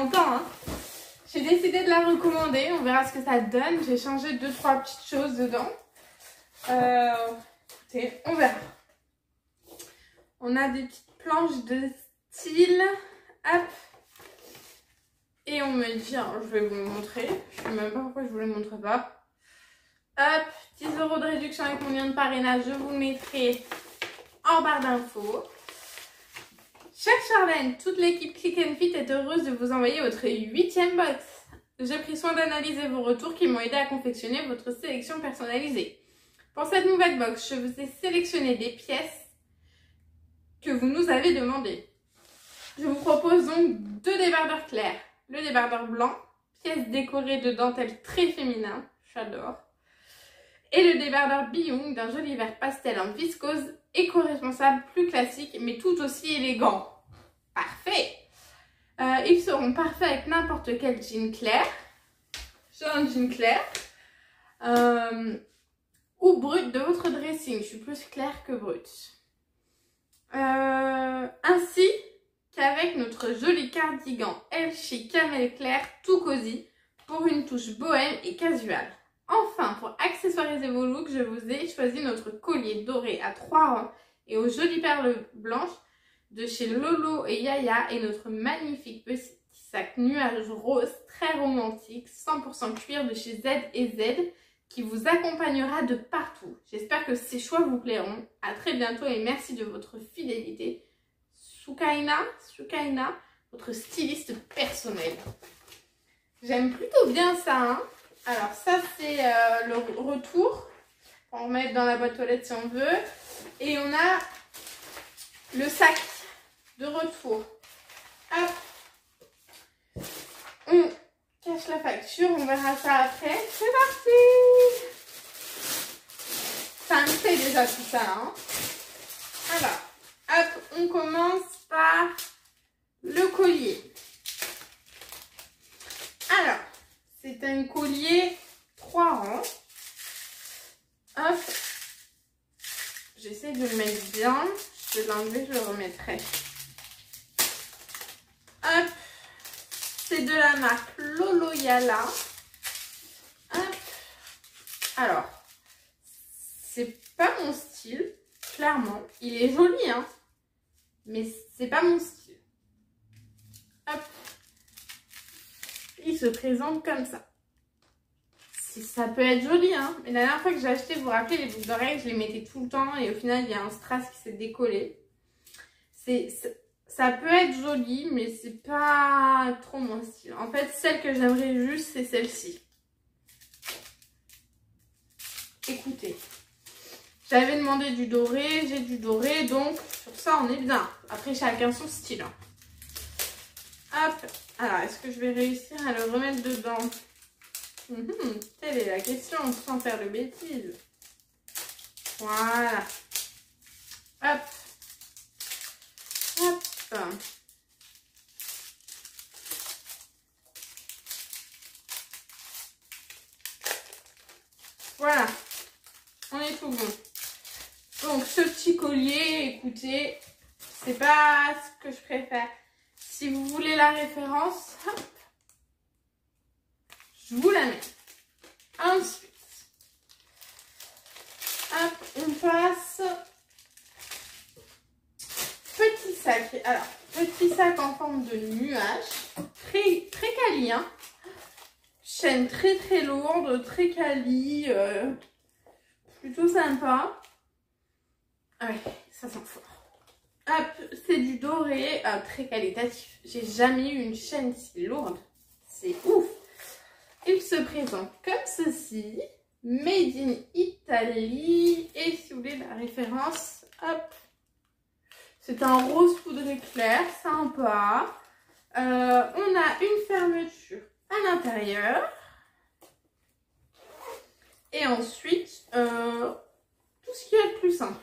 longtemps. Hein. J'ai décidé de la recommander. On verra ce que ça donne. J'ai changé 2-3 petites choses dedans. Écoutez, on verra. On a des petites planches de style. Hop. Et on me dit, alors je vais vous le montrer. Je ne sais même pas pourquoi je ne vous le montre pas. Hop, 10 € de réduction avec mon lien de parrainage. Je vous le mettrai en barre d'infos. Chère Charlène, toute l'équipe Click and Fit est heureuse de vous envoyer votre 8e box. J'ai pris soin d'analyser vos retours qui m'ont aidé à confectionner votre sélection personnalisée. Pour cette nouvelle box, je vous ai sélectionné des pièces que vous nous avez demandées. Je vous propose donc 2 débardeurs clairs. Le débardeur blanc, pièce décorée de dentelle très féminin, j'adore. Et le débardeur Biyung d'un joli vert pastel en viscose, éco-responsable, plus classique, mais tout aussi élégant. Parfait! Ils seront parfaits avec n'importe quel jean clair. J'ai un jean clair. Ou brut de votre dressing. Je suis plus claire que brut. Ainsi qu'avec notre joli cardigan El Chic camel clair tout cosy pour une touche bohème et casual. Enfin, pour accessoiriser vos looks, je vous ai choisi notre collier doré à 3 rangs et aux jolies perles blanches de chez Lolo et Yaya et notre magnifique petit sac nuage rose très romantique 100% cuir de chez Z&Z qui vous accompagnera de partout. J'espère que ces choix vous plairont. À très bientôt et merci de votre fidélité. Sukaina, votre styliste personnel. J'aime plutôt bien ça. Hein. Alors ça c'est le retour. On va remettre dans la boîte aux lettres si on veut. Et on a le sac de retour. Hop. On cache la facture, on verra ça après. C'est parti! Ça me fait déjà tout ça. Hein. Alors, hop, on commence par le collier. Alors, c'est un collier 3 rangs. Hop. J'essaie de le mettre bien. Je vais l'enlever, je le remettrai. Hop. C'est de la marque Lolo Yala. Hop. Alors, c'est pas mon style, clairement. Il est joli, hein. Mais c'est pas mon style. Hop. Il se présente comme ça. Ça peut être joli, hein. Mais la dernière fois que j'ai acheté, vous vous rappelez, les boucles d'oreilles, je les mettais tout le temps. Et au final, il y a un strass qui s'est décollé. Ça peut être joli, mais c'est pas trop mon style. En fait, celle que j'aimerais juste, c'est celle-ci. Écoutez. J'avais demandé du doré, j'ai du doré. Donc, sur ça, on est bien. Après, chacun son style. Hein. Hop. Alors, est-ce que je vais réussir à le remettre dedans? Telle est la question, sans faire de bêtises. Voilà. Hop. Hop. Voilà. On est tout bon. Donc, ce petit collier, écoutez, c'est pas ce que je préfère. Si vous voulez la référence, hop, je vous la mets. Ensuite, hop, on passe. Petit sac. Alors, petit sac en forme de nuage. Très, très quali, hein. Chaîne très, très lourde, très quali. Plutôt sympa. Ouais, ça sent fort. Hop, c'est du doré, très qualitatif. J'ai jamais eu une chaîne si lourde. C'est ouf. Il se présente comme ceci. Made in Italy. Et si vous voulez la référence, hop. C'est un rose poudré clair, sympa. On a une fermeture à l'intérieur. Et ensuite, tout ce qui est le plus simple.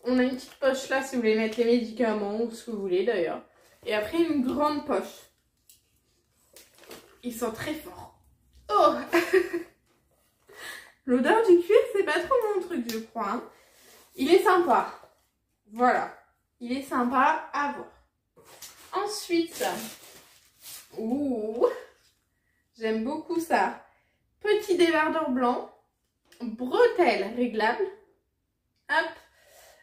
On a une petite poche là si vous voulez mettre les médicaments ou ce que vous voulez d'ailleurs. Et après une grande poche. Il sent très fort. Oh. L'odeur du cuir, c'est pas trop mon truc, je crois. Hein. Il est sympa. Voilà. Il est sympa à voir. Ensuite, Ouh, j'aime beaucoup ça. Petit débardeur blanc, bretelles réglables. Hop,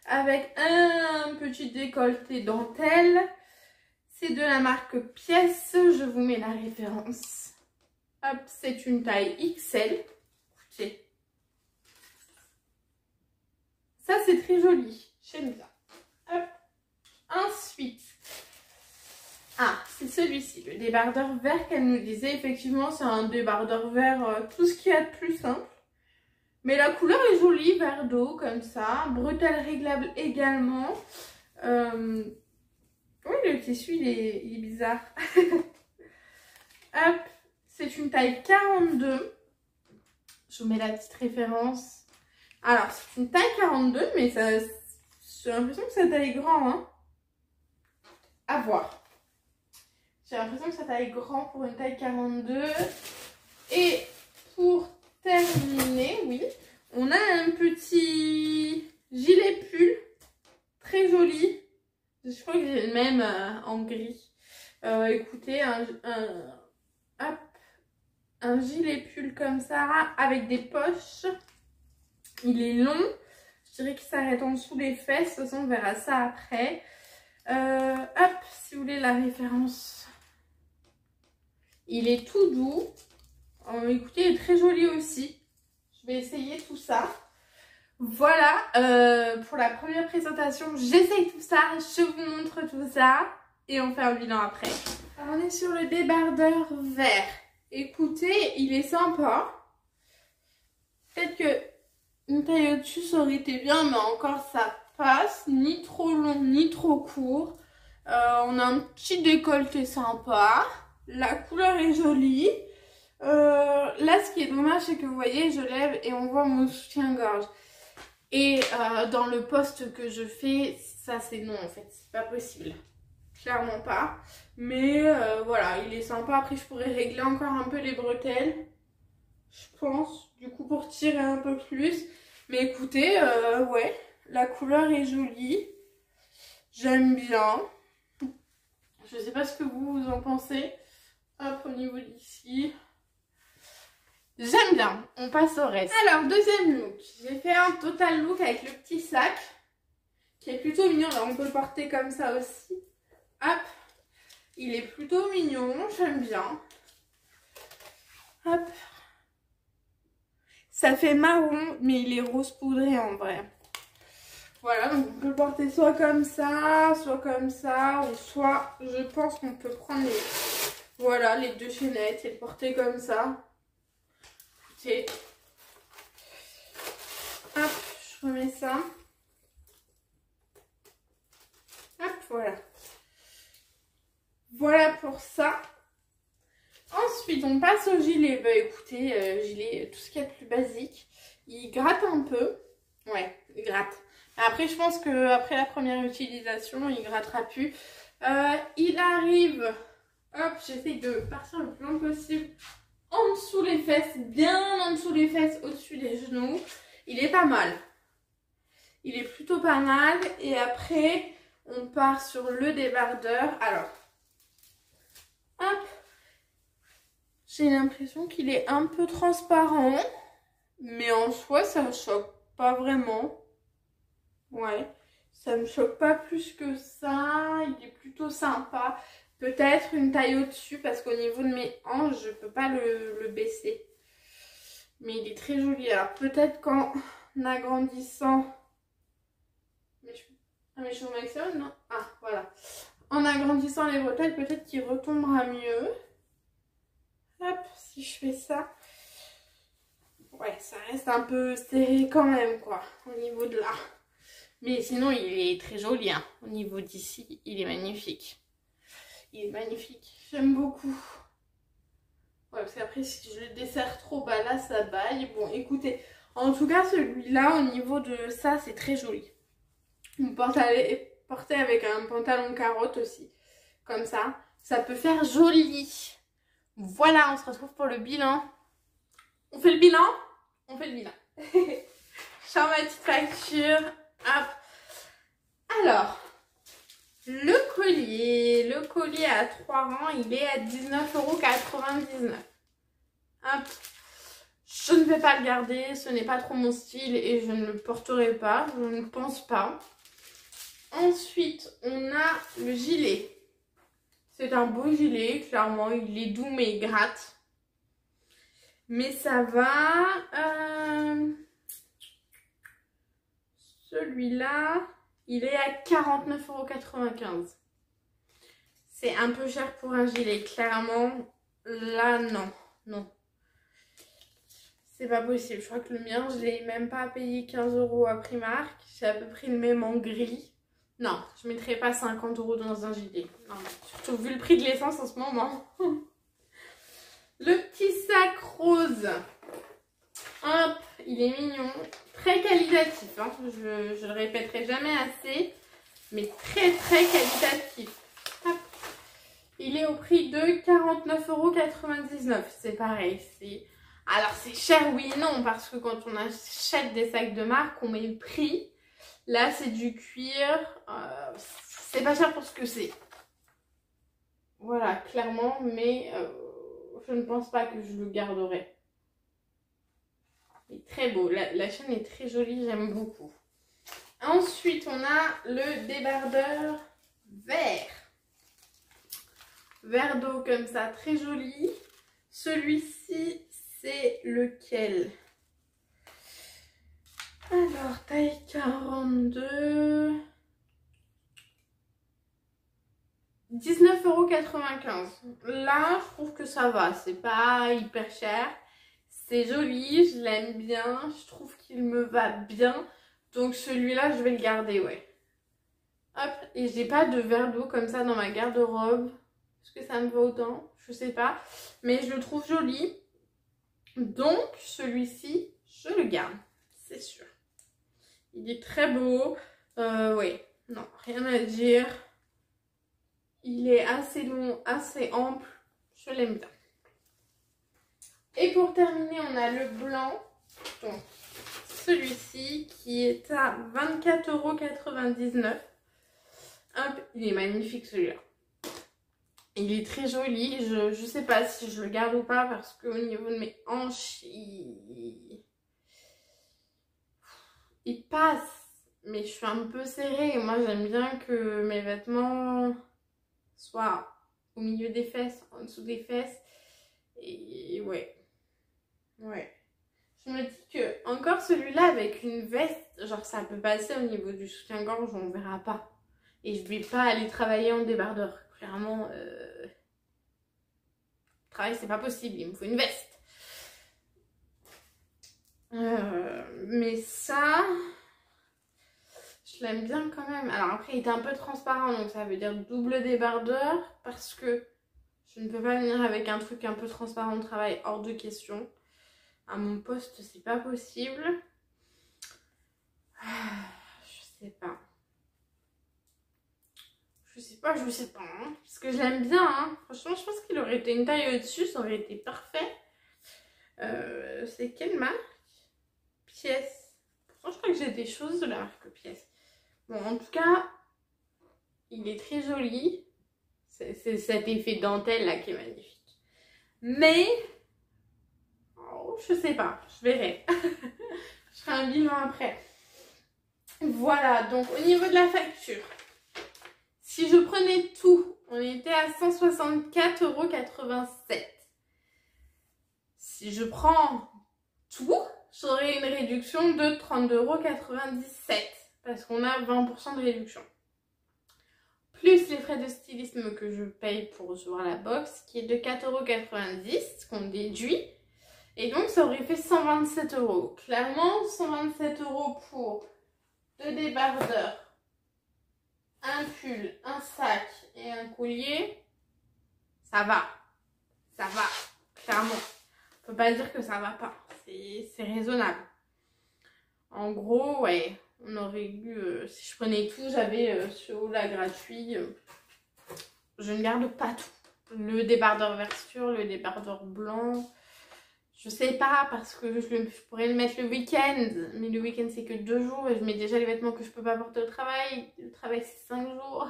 avec un petit décolleté dentelle. C'est de la marque Pièce, je vous mets la référence. Hop, c'est une taille XL. Écoutez. Ça, c'est très joli. J'aime bien. Hop. Ensuite, c'est celui-ci, le débardeur vert qu'elle nous disait. Effectivement, c'est un débardeur vert, tout ce qu'il y a de plus simple. Mais la couleur est jolie, vert d'eau, comme ça. Bretelles réglables également. Oui, le tissu, il est bizarre. Hop, c'est une taille 42. Je vous mets la petite référence. Alors, c'est une taille 42, mais j'ai l'impression que ça taille grand, hein. À voir. J'ai l'impression que ça taille grand pour une taille 42. Et pour terminer, oui, on a un petit gilet pull très joli. Je crois que j'ai le même en gris. Écoutez, un gilet pull comme ça avec des poches. Il est long. Je dirais qu'il s'arrête en dessous des fesses. De toute façon, on verra ça après. Hop, si vous voulez la référence. Il est tout doux. Écoutez, il est très joli aussi. Je vais essayer tout ça. Voilà, pour la première présentation, j'essaye tout ça, je vous montre tout ça et on fait un bilan après. Alors, on est sur le débardeur vert. Écoutez, il est sympa. Peut-être que une taille au-dessus, ça aurait été bien, mais encore ça passe. Ni trop long, ni trop court. On a un petit décolleté sympa. La couleur est jolie. Là, ce qui est dommage, c'est que vous voyez, je lève et on voit mon soutien-gorge. Et dans le poste que je fais, ça c'est non en fait, c'est pas possible. Clairement pas. Mais voilà, il est sympa. Après, je pourrais régler encore un peu les bretelles. Je pense, du coup, pour tirer un peu plus. Mais écoutez, ouais, la couleur est jolie. J'aime bien. Je sais pas ce que vous en pensez. Hop, au niveau d'ici. J'aime bien, on passe au reste. Alors, deuxième look. J'ai fait un total look avec le petit sac, qui est plutôt mignon. Alors, on peut le porter comme ça aussi. Hop, il est plutôt mignon, j'aime bien. Hop. Ça fait marron, mais il est rose poudré en vrai. Voilà, donc on peut le porter soit comme ça, ou soit, je pense qu'on peut prendre les deux chaînettes et le porter comme ça. Hop, je remets ça. Hop, voilà. Voilà pour ça. Ensuite, on passe au gilet. Bah écoutez, gilet, tout ce qu'il y a de plus basique. Il gratte un peu. Ouais, il gratte. Après, je pense qu'après la première utilisation, il grattera plus. Il arrive. Hop, j'essaie de partir le plus loin possible. En dessous les fesses, bien en dessous les fesses, au-dessus des genoux. Il est pas mal. Il est plutôt pas mal. Et après, on part sur le débardeur. Alors, hop. J'ai l'impression qu'il est un peu transparent. Mais en soi, ça me choque pas vraiment. Ouais, ça me choque pas plus que ça. Il est plutôt sympa. Peut-être une taille au-dessus parce qu'au niveau de mes hanches, je peux pas le baisser. Mais il est très joli. Alors peut-être qu'en agrandissant... Mais je suis au maximum, non? Ah, voilà. En agrandissant les bretelles, peut-être qu'il retombera mieux. Hop, si je fais ça... Ouais, ça reste un peu serré quand même, quoi, au niveau de là. Mais sinon, il est très joli, hein. Au niveau d'ici, il est magnifique. Il est magnifique. J'aime beaucoup. Ouais, parce qu'après, si je le desserre trop, bah là, ça baille. Bon, écoutez, en tout cas, celui-là, au niveau de ça, c'est très joli. On peut porter avec un pantalon carotte aussi. Comme ça. Ça peut faire joli. Voilà, on se retrouve pour le bilan. On fait le bilan? On fait le bilan. Je sors ma petite facture. Hop. Alors, le collier. Le collier à 3 rangs, il est à 19,99 €. Hop. Je ne vais pas le garder, ce n'est pas trop mon style et je ne le porterai pas, je ne pense pas. Ensuite, on a le gilet. C'est un beau gilet, clairement, il est doux mais il gratte. Mais ça va. Celui-là, il est à 49,95 €. C'est un peu cher pour un gilet, clairement. Là, non, non. C'est pas possible. Je crois que le mien, je l'ai même pas payé 15 € à Primark. C'est à peu près le même en gris. Non, je mettrai pas 50 € dans un gilet. Non, surtout vu le prix de l'essence en ce moment. Le petit sac rose. Hop, il est mignon. Très qualitatif. Hein. Je le répéterai jamais assez. Mais très qualitatif. Hop. Il est au prix de 49,99 €. C'est pareil. Alors c'est cher, oui et non. Parce que quand on achète des sacs de marque, on met le prix. Là, c'est du cuir. C'est pas cher pour ce que c'est. Voilà, clairement. Mais je ne pense pas que je le garderai. Il est très beau. La chaîne est très jolie. J'aime beaucoup. Ensuite, on a le débardeur vert. Vert d'eau comme ça. Très joli. Celui-ci, c'est lequel ? Alors, taille 42. 19,95 €. Là, je trouve que ça va. C'est pas hyper cher. C'est joli. Je l'aime bien. Je trouve qu'il me va bien. Donc, celui-là, je vais le garder, ouais. Hop. Et j'ai pas de verre d'eau comme ça dans ma garde-robe. Est-ce que ça me va autant? Je sais pas. Mais je le trouve joli. Donc, celui-ci, je le garde. C'est sûr. Il est très beau. Oui, non, rien à dire. Il est assez long, assez ample. Je l'aime bien. Et pour terminer, on a le blanc. Donc, celui-ci qui est à 24,99 €. Hop, il est magnifique celui-là. Il est très joli. Je sais pas si je le garde ou pas parce qu'au niveau de mes hanches, il passe. Mais je suis un peu serrée et moi j'aime bien que mes vêtements soient au milieu des fesses, en dessous des fesses. Et ouais. Je me dis que encore celui-là avec une veste, genre ça peut passer au niveau du soutien-gorge, on verra pas. Et je vais pas aller travailler en débardeur. Clairement, travail c'est pas possible, il me faut une veste. Mais ça... Je l'aime bien quand même. Alors après, il est un peu transparent, donc ça veut dire double débardeur. Parce que je ne peux pas venir avec un truc un peu transparent de travail, hors de question. À mon poste, c'est pas possible. Je sais pas. Je sais pas. Hein. Parce que je l'aime bien. Hein. Franchement, je pense qu'il aurait été une taille au-dessus, ça aurait été parfait. C'est quelle marque? Pièce. Pourtant, je crois que j'ai des choses de la marque Pièce. Bon, en tout cas, il est très joli. C'est cet effet dentelle là qui est magnifique. Mais, oh, je sais pas, je verrai. Je ferai un bilan après. Voilà, donc au niveau de la facture, si je prenais tout, on était à 164,87 €. Si je prends tout, j'aurai une réduction de 32,97 € parce qu'on a 20% de réduction. Plus les frais de stylisme que je paye pour recevoir la box qui est de 4,90 € qu'on déduit. Et donc ça aurait fait 127 €. Clairement, 127 € pour 2 débardeurs, un pull, un sac et un collier, ça va. Ça va, clairement. On peut pas dire que ça va pas. C'est raisonnable. En gros, ouais, on aurait eu... si je prenais tout, j'avais ce haut-là gratuit. Je ne garde pas tout. Le débardeur vert sûr, le débardeur blanc... Je sais pas parce que je pourrais le mettre le week-end. Mais le week-end, c'est que 2 jours et je mets déjà les vêtements que je peux pas porter au travail. Le travail, c'est 5 jours.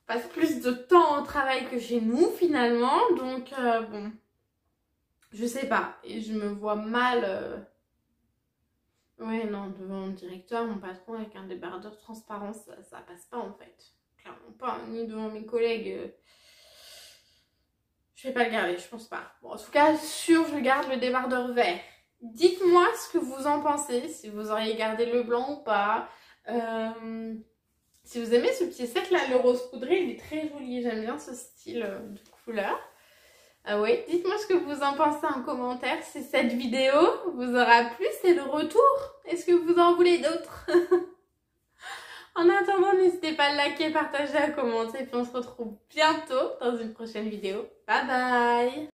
passe plus de temps au travail que chez nous finalement. Donc bon, je sais pas. Et je me vois mal... Ouais, non, devant mon directeur, mon patron avec un débardeur transparent, ça passe pas en fait. Clairement pas, ni devant mes collègues. Je vais pas le garder, je pense pas. Bon, en tout cas, sûr, je garde le débardeur vert. Dites-moi ce que vous en pensez, si vous auriez gardé le blanc ou pas. Si vous aimez ce petit set là, le rose poudré, il est très joli. J'aime bien ce style de couleur. Ah ouais, dites-moi ce que vous en pensez en commentaire. Si cette vidéo vous aura plu, c'est le retour. Est-ce que vous en voulez d'autres? En attendant, n'hésitez pas à liker, partager, à commenter. Et puis on se retrouve bientôt dans une prochaine vidéo. Bye bye!